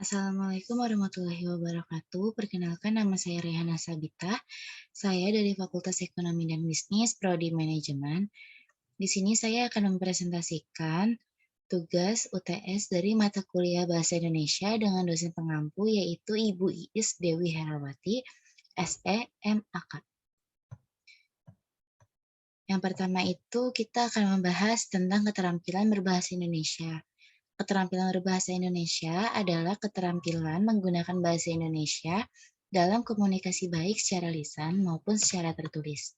Assalamualaikum warahmatullahi wabarakatuh. Perkenalkan nama saya Rehana Sabita. Saya dari Fakultas Ekonomi dan Bisnis, Prodi Manajemen. Di sini saya akan mempresentasikan tugas UTS dari mata kuliah Bahasa Indonesia dengan dosen pengampu yaitu Ibu Iis Dewi Herawati, SE MAK. Yang pertama itu kita akan membahas tentang keterampilan berbahasa Indonesia. Keterampilan berbahasa Indonesia adalah keterampilan menggunakan bahasa Indonesia dalam komunikasi baik secara lisan maupun secara tertulis.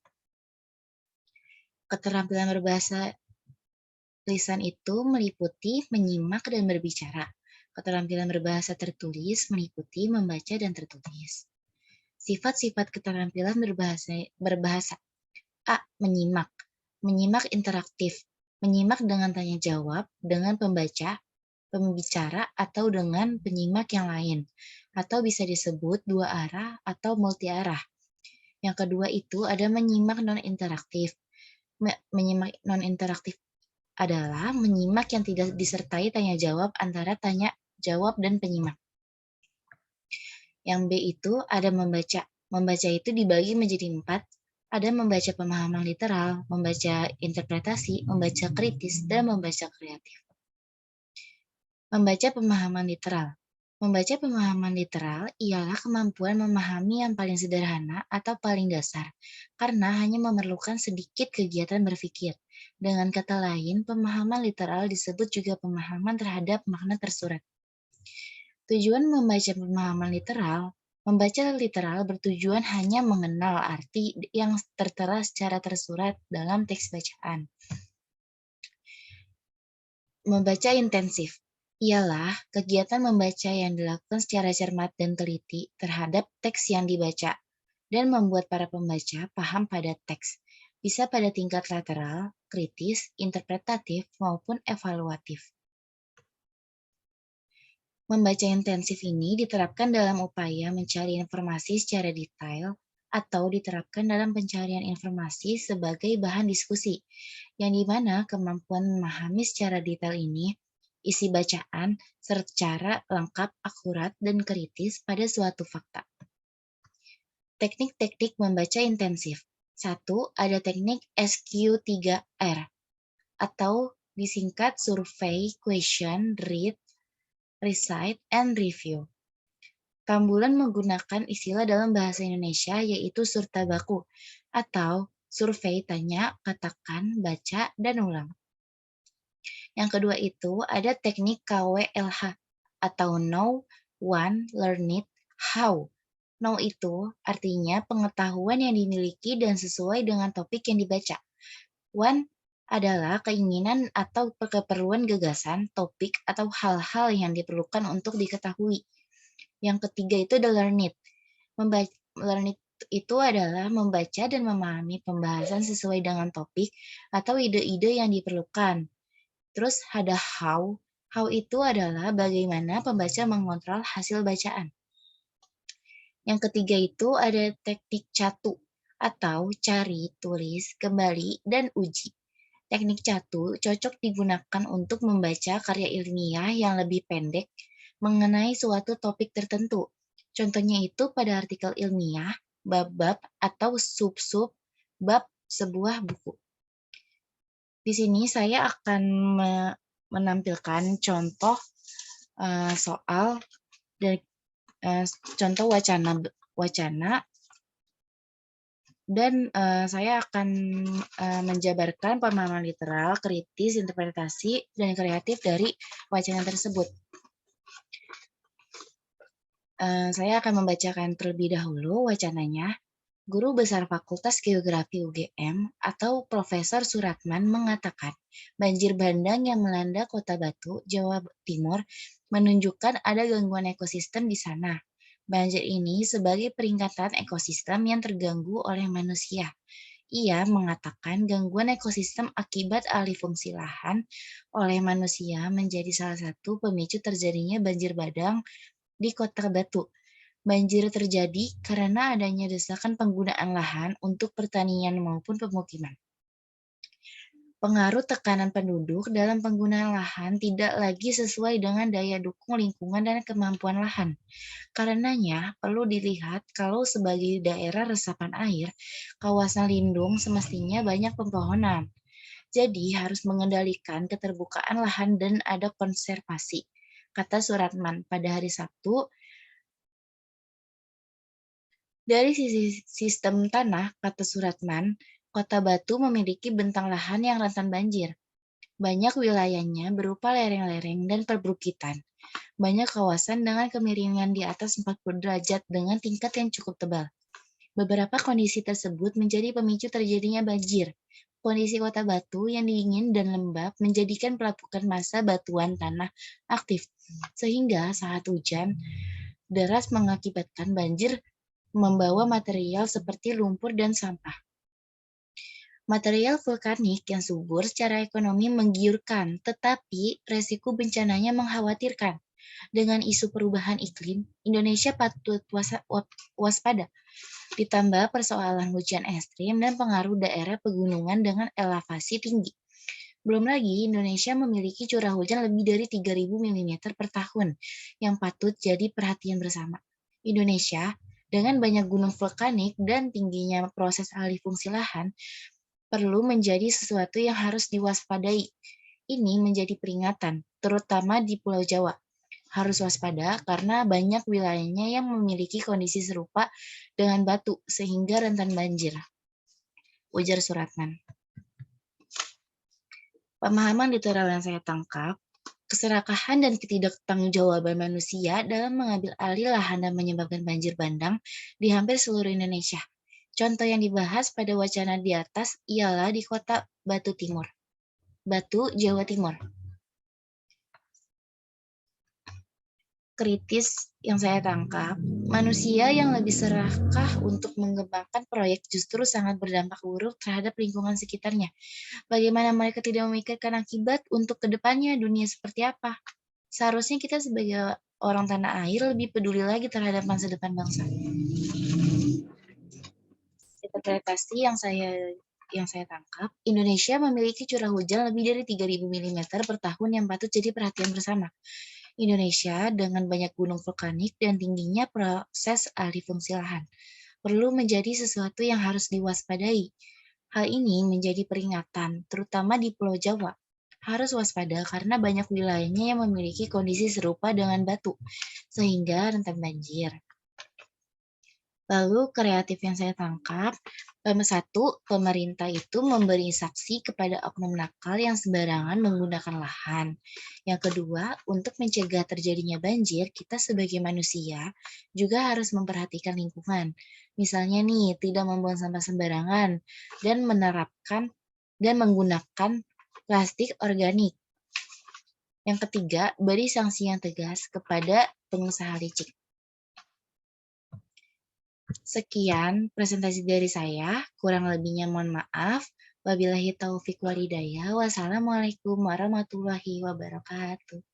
Keterampilan berbahasa lisan itu meliputi menyimak dan berbicara. Keterampilan berbahasa tertulis meliputi membaca dan tertulis. Sifat-sifat keterampilan berbahasa A. Menyimak. Menyimak interaktif. Menyimak dengan tanya jawab, dengan pembicara, atau dengan penyimak yang lain. Atau bisa disebut dua arah atau multi arah. Yang kedua itu ada menyimak non-interaktif. Menyimak non-interaktif adalah menyimak yang tidak disertai tanya jawab antara tanya jawab dan penyimak. Yang B itu ada membaca. Membaca itu dibagi menjadi 4. Ada membaca pemahaman literal, membaca interpretasi, membaca kritis, dan membaca kreatif. Membaca pemahaman literal. Membaca pemahaman literal ialah kemampuan memahami yang paling sederhana atau paling dasar, karena hanya memerlukan sedikit kegiatan berpikir. Dengan kata lain, pemahaman literal disebut juga pemahaman terhadap makna tersurat. Tujuan membaca pemahaman literal. Membaca literal bertujuan hanya mengenal arti yang tertera secara tersurat dalam teks bacaan. Membaca intensif ialah kegiatan membaca yang dilakukan secara cermat dan teliti terhadap teks yang dibaca dan membuat para pembaca paham pada teks, bisa pada tingkat lateral, kritis, interpretatif, maupun evaluatif. Membaca intensif ini diterapkan dalam upaya mencari informasi secara detail atau diterapkan dalam pencarian informasi sebagai bahan diskusi, yang dimana kemampuan memahami secara detail ini, isi bacaan, secara lengkap, akurat, dan kritis pada suatu fakta. Teknik-teknik membaca intensif. 1. Ada teknik SQ3R, atau disingkat Survey, Question, Read, Recite, and Review. Tambulan menggunakan istilah dalam bahasa Indonesia yaitu surta baku atau survei tanya, katakan, baca, dan ulang. Yang kedua itu ada teknik KWLH atau Know, Want, Learn It, How. Know itu artinya pengetahuan yang dimiliki dan sesuai dengan topik yang dibaca. Want adalah keinginan atau keperluan gagasan, topik, atau hal-hal yang diperlukan untuk diketahui. Yang ketiga itu adalah learn it. Learn it itu adalah membaca dan memahami pembahasan sesuai dengan topik atau ide-ide yang diperlukan. Terus ada how. How itu adalah bagaimana pembaca mengontrol hasil bacaan. Yang ketiga itu ada teknik catu atau cari, tulis, kembali, dan uji. Teknik catu cocok digunakan untuk membaca karya ilmiah yang lebih pendek mengenai suatu topik tertentu. Contohnya itu pada artikel ilmiah, bab-bab, atau sub-sub bab sebuah buku. Di sini saya akan menampilkan contoh soal dan contoh wacana dan saya akan menjabarkan pemahaman literal, kritis, interpretasi, dan kreatif dari wacana tersebut. Saya akan membacakan terlebih dahulu wacananya. Guru Besar Fakultas Geografi UGM atau Profesor Suratman mengatakan, banjir bandang yang melanda Kota Batu, Jawa Timur menunjukkan ada gangguan ekosistem di sana. Banjir ini sebagai peringatan ekosistem yang terganggu oleh manusia. Ia mengatakan gangguan ekosistem akibat alih fungsi lahan oleh manusia menjadi salah satu pemicu terjadinya banjir bandang di Kota Batu. Banjir terjadi karena adanya desakan penggunaan lahan untuk pertanian maupun pemukiman. Pengaruh tekanan penduduk dalam penggunaan lahan tidak lagi sesuai dengan daya dukung lingkungan dan kemampuan lahan. Karenanya, perlu dilihat kalau sebagai daerah resapan air, kawasan lindung semestinya banyak pepohonan. Jadi, harus mengendalikan keterbukaan lahan dan ada konservasi, kata Suratman pada hari Sabtu. Dari sisi sistem tanah, kata Suratman, Kota Batu memiliki bentang lahan yang rentan banjir. Banyak wilayahnya berupa lereng-lereng dan perbukitan. Banyak kawasan dengan kemiringan di atas 40 derajat dengan tingkat yang cukup tebal. Beberapa kondisi tersebut menjadi pemicu terjadinya banjir. Kondisi Kota Batu yang dingin dan lembab menjadikan pelapukan massa batuan tanah aktif, sehingga saat hujan deras mengakibatkan banjir membawa material seperti lumpur dan sampah. Material vulkanik yang subur secara ekonomi menggiurkan, tetapi resiko bencananya mengkhawatirkan. Dengan isu perubahan iklim, Indonesia patut waspada. Ditambah persoalan hujan ekstrim dan pengaruh daerah pegunungan dengan elevasi tinggi. Belum lagi, Indonesia memiliki curah hujan lebih dari 3.000 mm per tahun, yang patut jadi perhatian bersama. Indonesia, dengan banyak gunung vulkanik dan tingginya proses alih fungsi lahan, perlu menjadi sesuatu yang harus diwaspadai. Ini menjadi peringatan, terutama di Pulau Jawa. Harus waspada karena banyak wilayahnya yang memiliki kondisi serupa dengan Batu, sehingga rentan banjir, ujar Suratman. Pemahaman literal yang saya tangkap, keserakahan dan ketidaktanggungjawaban manusia dalam mengambil alih lahan dan menyebabkan banjir bandang di hampir seluruh Indonesia. Contoh yang dibahas pada wacana di atas ialah di kota Batu, Jawa Timur. Kritis yang saya tangkap, manusia yang lebih serakah untuk mengembangkan proyek justru sangat berdampak buruk terhadap lingkungan sekitarnya. Bagaimana mereka tidak memikirkan akibat untuk kedepannya dunia seperti apa? Seharusnya kita sebagai orang tanah air lebih peduli lagi terhadap masa depan bangsa. Interpretasi yang saya tangkap, Indonesia memiliki curah hujan lebih dari 3.000 mm per tahun yang patut jadi perhatian bersama. Indonesia dengan banyak gunung vulkanik dan tingginya proses alih fungsi lahan perlu menjadi sesuatu yang harus diwaspadai. Hal ini menjadi peringatan, terutama di Pulau Jawa. Harus waspada karena banyak wilayahnya yang memiliki kondisi serupa dengan Batu, sehingga rentan banjir. Lalu kreatif yang saya tangkap, satu, pemerintah itu memberi saksi kepada oknum nakal yang sembarangan menggunakan lahan. Yang kedua, untuk mencegah terjadinya banjir, kita sebagai manusia juga harus memperhatikan lingkungan. Misalnya nih, tidak membuang sampah sembarangan dan menerapkan dan menggunakan plastik organik. Yang ketiga, beri sanksi yang tegas kepada pengusaha licik. Sekian presentasi dari saya, kurang lebihnya mohon maaf. Wabillahi taufiq walhidayah. Wassalamualaikum warahmatullahi wabarakatuh.